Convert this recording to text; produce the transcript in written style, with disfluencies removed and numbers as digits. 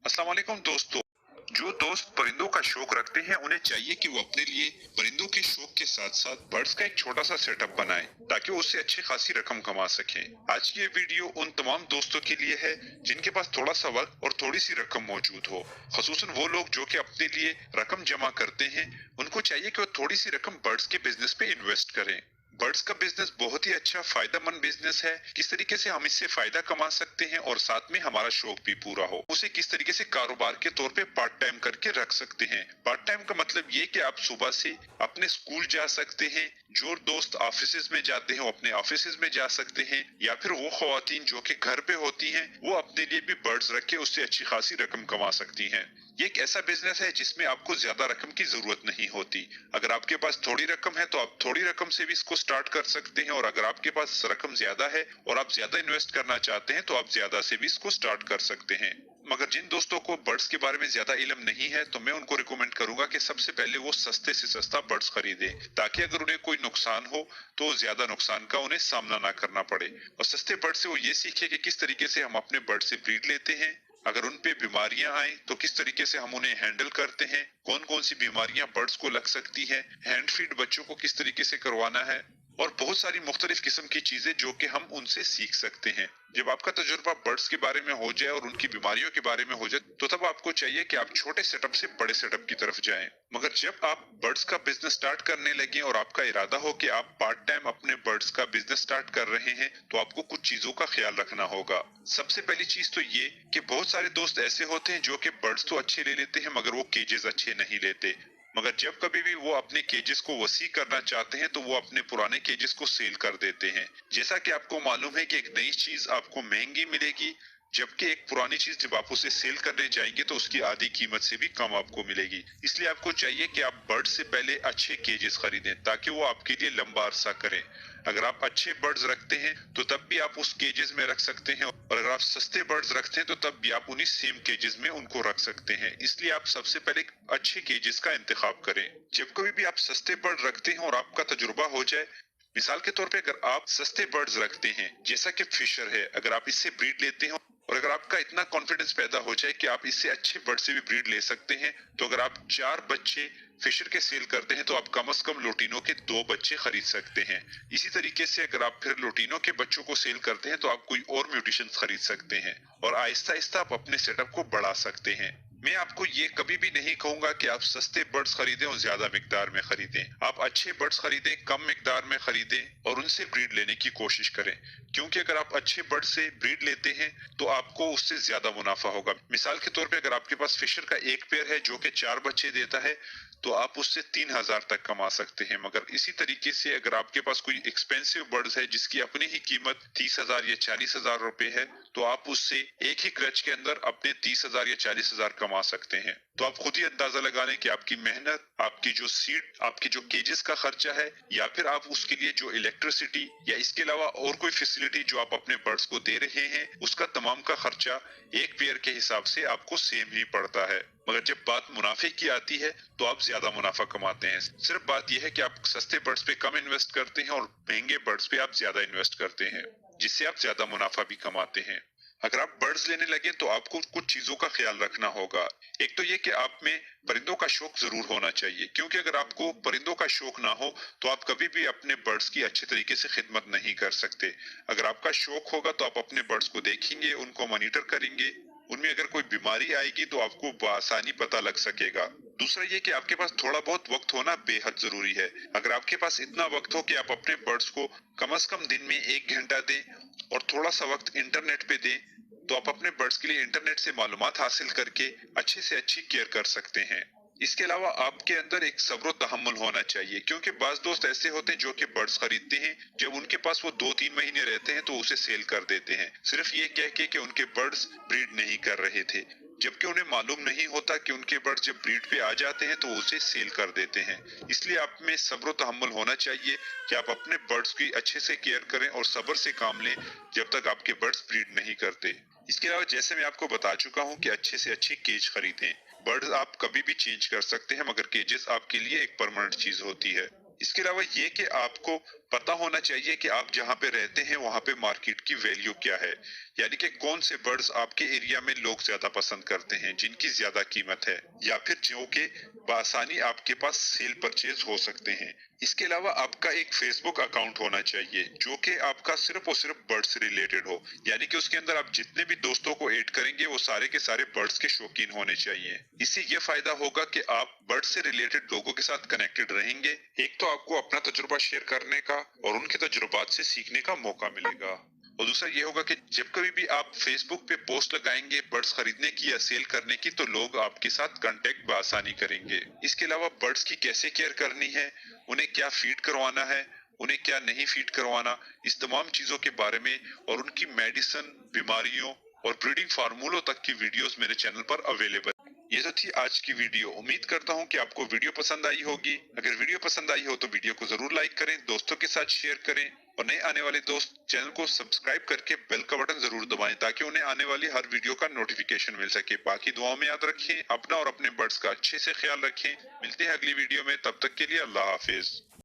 अस्सलाम वालेकुम दोस्तों। जो दोस्त परिंदों का शौक रखते हैं उन्हें चाहिए कि वो अपने लिए परिंदों के शौक के साथ साथ बर्ड्स का एक छोटा सा सेटअप बनाएं ताकि वो उससे अच्छी खासी रकम कमा सकें। आज की ये वीडियो उन तमाम दोस्तों के लिए है जिनके पास थोड़ा सा वक्त और थोड़ी सी रकम मौजूद हो। खसूसन वो लोग जो कि अपने लिए रकम जमा करते हैं, उनको चाहिए कि वो थोड़ी सी रकम बर्ड्स के बिजनेस पे इन्वेस्ट करें। बर्ड्स का बिजनेस बहुत ही अच्छा फायदेमंद बिजनेस है। किस तरीके से हम इससे फायदा कमा सकते हैं और साथ में हमारा शौक भी पूरा हो, उसे किस तरीके से कारोबार के तौर पे पार्ट टाइम करके रख सकते हैं। पार्ट टाइम का मतलब ये कि आप सुबह से अपने स्कूल जा सकते हैं, जो दोस्त ऑफिस में जाते हैं वो अपने ऑफिस में जा सकते हैं, या फिर वो खवातीन जो कि घर पे होती हैं वो अपने लिए भी बर्ड्स रख के उससे अच्छी खासी रकम कमा सकती हैं। ये एक ऐसा बिजनेस है जिसमें आपको ज्यादा रकम की जरूरत नहीं होती। अगर आपके पास थोड़ी रकम है तो आप थोड़ी रकम से भी इसको स्टार्ट कर सकते हैं, और अगर आपके पास रकम ज्यादा है और आप ज्यादा इन्वेस्ट करना चाहते हैं तो आप ज्यादा से भी इसको स्टार्ट कर सकते हैं। मगर जिन दोस्तों को बर्ड्स के बारे में ज्यादा इल्म नहीं है तो मैं उनको रिकमेंड करूंगा कि सबसे पहले वो सस्ते से सस्ता बर्ड्स खरीदे, ताकि अगर उन्हें कोई नुकसान हो तो ज्यादा नुकसान का उन्हें सामना ना करना पड़े। और सस्ते बर्ड से वो ये सीखे कि किस तरीके से हम अपने बर्ड से ब्रीड लेते हैं, अगर उन पे बीमारियां आए तो किस तरीके से हम उन्हें हैंडल करते हैं, कौन कौन सी बीमारियां बर्ड्स को लग सकती है, हैंड फीड बच्चों को किस तरीके से करवाना है, और बहुत सारी मुख्तलिफ किस्म की चीजें जो कि हम उनसे सीख सकते हैं। जब आपका तजुर्बा बर्ड्स के बारे में हो जाए और उनकी बीमारियों के बारे में हो जाए तो तब आपको चाहिए कि आप छोटे सेटअप से बड़े सेटअप की तरफ जाएं। मगर जब आप बर्ड्स का बिजनेस स्टार्ट करने लगे और आपका इरादा हो कि आप पार्ट टाइम अपने बर्ड्स का बिजनेस स्टार्ट कर रहे हैं तो आपको कुछ चीजों का ख्याल रखना होगा। सबसे पहली चीज तो ये कि बहुत सारे दोस्त ऐसे होते हैं जो कि बर्ड्स तो अच्छे ले लेते हैं मगर वो केजेस अच्छे नहीं लेते। मगर जब कभी भी वो अपने केजेस को वसी करना चाहते हैं तो वो अपने पुराने केजेस को सेल कर देते हैं। जैसा कि आपको मालूम है कि एक नई चीज आपको महंगी मिलेगी, जबकि एक पुरानी चीज जब आप उसे सेल करने जाएंगे तो उसकी आधी कीमत से भी कम आपको मिलेगी। इसलिए आपको चाहिए कि आप बर्ड से पहले अच्छे केजेस खरीदें ताकि वो आपके लिए लंबा अरसा करें। अगर आप अच्छे बर्ड्स रखते हैं तो तब भी आप उस केजेस में रख सकते हैं, और अगर आप सस्ते बर्ड्स रखते हैं तो तब भी आप उन्हीं सेम केजेस में उनको रख सकते हैं। इसलिए आप सबसे पहले अच्छे केजेस का इंतखाब करें। जब कभी भी आप सस्ते बर्ड रखते हैं और आपका तजुर्बा हो जाए, मिसाल के तौर पे अगर आप सस्ते बर्ड्स रखते हैं जैसा कि फिशर है, अगर आप इससे ब्रीड लेते हैं और अगर आपका इतना कॉन्फिडेंस पैदा हो जाए कि आप इससे अच्छे बर्ड से भी ब्रीड ले सकते हैं, तो अगर आप 4 बच्चे फिशर के सेल करते हैं तो आप कम से कम लोटिनो के 2 बच्चे खरीद सकते हैं। इसी तरीके से अगर आप फिर लोटिनो के बच्चों को सेल करते हैं तो आप कोई और म्यूटेशन खरीद सकते हैं, और आहिस्ता आहिस्ता आप अपने सेटअप को बढ़ा सकते हैं। मैं आपको ये कभी भी नहीं कहूंगा कि आप सस्ते बर्ड्स खरीदें और ज्यादा मिकदार में खरीदें। आप अच्छे बर्ड्स खरीदें, कम मिकदार में खरीदें और उनसे ब्रीड लेने की कोशिश करें, क्योंकि अगर आप अच्छे बर्ड से ब्रीड लेते हैं तो आपको उससे ज्यादा मुनाफा होगा। मिसाल के तौर पे अगर आपके पास फिशर का एक पेयर है जो कि 4 बच्चे देता है तो आप उससे 3,000 तक कमा सकते हैं। मगर इसी तरीके से अगर आपके पास कोई एक्सपेंसिव बर्ड्स है जिसकी अपनी ही कीमत 30,000 या 40,000 रुपए है, तो आप उससे एक ही क्रच के अंदर अपने 30,000 या 40,000 कमा सकते हैं। तो आप खुद ही अंदाजा लगा लें कि आपकी मेहनत, आपकी जो सीड, आपके जो केजेस का खर्चा है, या फिर आप उसके लिए जो इलेक्ट्रिसिटी या इसके अलावा और कोई फैसिलिटी जो आप अपने बर्ड्स को दे रहे हैं, उसका तमाम का खर्चा एक पेयर के हिसाब से आपको सेम ही पड़ता है। मगर जब बात मुनाफे की आती है तो आप ज्यादा मुनाफा कमाते हैं। सिर्फ बात यह है कि आप सस्ते बर्ड्स पे कम इन्वेस्ट करते हैं और महंगे बर्ड्स पे आप ज्यादा इन्वेस्ट करते हैं, जिससे आप ज्यादा मुनाफा भी कमाते हैं। अगर आप बर्ड्स लेने लगे तो आपको कुछ चीजों का ख्याल रखना होगा। एक तो ये कि आप में परिंदों का शौक जरूर होना चाहिए, क्योंकि अगर आपको परिंदों का शौक ना हो तो आप कभी भी अपने बर्ड्स की अच्छे तरीके से खिदमत नहीं कर सकते। अगर आपका शौक होगा तो आप अपने बर्ड्स को देखेंगे, उनको मॉनिटर करेंगे, उनमें अगर कोई बीमारी आएगी तो आपको बआसानी पता लग सकेगा। दूसरा ये कि आपके पास थोड़ा बहुत वक्त होना बेहद जरूरी है। अगर आपके पास इतना वक्त हो कि आप अपने बर्ड्स को कम से कम दिन में 1 घंटा दें और थोड़ा सा वक्त इंटरनेट पे दें, तो आप अपने बर्ड्स के लिए इंटरनेट से मालूमात हासिल करके अच्छे से अच्छी केयर कर सकते हैं। इसके अलावा आपके अंदर एक सब्र व तहम्मुल होना चाहिए, क्योंकि बाज दोस्त ऐसे होते हैं जो कि बर्ड्स खरीदते हैं, जब उनके पास वो 2-3 महीने रहते हैं तो उसे सेल कर देते हैं, सिर्फ ये कह के कि उनके बर्ड्स ब्रीड नहीं कर रहे थे, जबकि उन्हें मालूम नहीं होता कि उनके बर्ड्स जब ब्रीड पे आ जाते हैं तो उसे सेल कर देते हैं। इसलिए आप में सब्र व तहम्मुल होना चाहिए कि आप अपने बर्ड्स की अच्छे से केयर करें और सब्र से काम लें जब तक आपके बर्ड्स ब्रीड नहीं करते। इसके अलावा जैसे मैं आपको बता चुका हूँ कि अच्छे से अच्छी केज खरीदें। बर्ड्स आप कभी भी चेंज कर सकते हैं मगर केजेस आपके लिए एक परमानेंट चीज होती है। इसके अलावा ये कि आपको पता होना चाहिए कि आप जहाँ पे रहते हैं वहाँ पे मार्केट की वैल्यू क्या है। यानी कि कौन से बर्ड्स आपके एरिया में लोग ज्यादा पसंद करते हैं, जिनकी ज्यादा कीमत है, या फिर जो कि बआसानी आपके पास सेल परचेज हो सकते हैं। इसके अलावा आपका एक फेसबुक अकाउंट होना चाहिए जो कि आपका सिर्फ और सिर्फ बर्ड से रिलेटेड हो, यानी कि उसके अंदर आप जितने भी दोस्तों को ऐड करेंगे वो सारे के सारे बर्ड्स के शौकीन होने चाहिए। इससे ये फायदा होगा कि आप बर्ड से रिलेटेड लोगों के साथ कनेक्टेड रहेंगे। एक तो आपको अपना तजुर्बा शेयर करने का और उनके तजुर्बात से सीखने का मौका मिलेगा, और दूसरा ये होगा कि जब कभी भी आप फेसबुक पे पोस्ट लगाएंगे बर्ड्स खरीदने की या सेल करने की, तो लोग आपके साथ कांटेक्ट बआसानी करेंगे। इसके अलावा बर्ड्स की कैसे केयर करनी है, उन्हें क्या फीड करवाना है, उन्हें क्या नहीं फीड करवाना, इस तमाम चीजों के बारे में और उनकी मेडिसिन, बीमारियों और ब्रीडिंग फार्मूलों तक की वीडियोस मेरे चैनल पर अवेलेबल। ये तो थी आज की वीडियो। उम्मीद करता हूँ कि आपको वीडियो पसंद आई होगी। अगर वीडियो पसंद आई हो तो वीडियो को जरूर लाइक करें, दोस्तों के साथ शेयर करें, और नए आने वाले दोस्त चैनल को सब्सक्राइब करके बेल का बटन जरूर दबाएं ताकि उन्हें आने वाली हर वीडियो का नोटिफिकेशन मिल सके। बाकी दुआओं में याद रखें, अपना और अपने बर्ड्स का अच्छे से ख्याल रखें। मिलते हैं अगली वीडियो में, तब तक के लिए अल्लाह हाफिज।